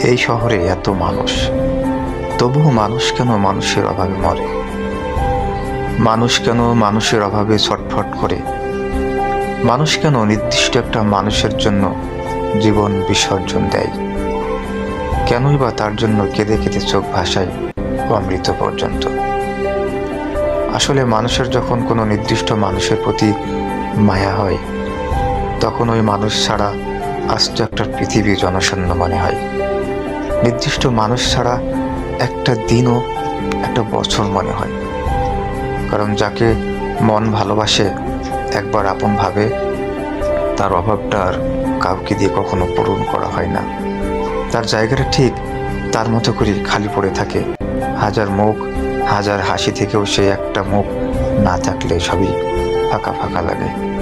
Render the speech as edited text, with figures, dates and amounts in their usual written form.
এই শহরে এত মানুষ, তবুও মানুষ কেন মানুষের অভাবে মরে? মানুষ কেন মানুষের অভাবে ছটফট করে? মানুষ কেন নির্দিষ্ট একটা মানুষের জন্য জীবন বিসর্জন দেয়? কেনই বা তার জন্য কেঁদে কেঁদে চোখ ভাসায় অমৃত পর্যন্ত? আসলে মানুষের যখন কোনো নির্দিষ্ট মানুষের প্রতি মায়া হয়, তখন ওই মানুষ ছাড়া আস্ত একটা পৃথিবী জনশূন্য মনে হয়। নির্দিষ্ট মানুষ ছাড়া একটা দিনও একটা বছর মনে হয়। কারণ যাকে মন ভালোবাসে, একবার আপন ভাবে, তার অভাবটা আর কাউকে দিয়ে কখনো পূরণ করা হয় না। তার জায়গাটা ঠিক তার মতো করে খালি পড়ে থাকে। হাজার মুখ, হাজার হাসি থেকেও সে একটা মুখ না থাকলে সবই ফাঁকা ফাঁকা লাগে।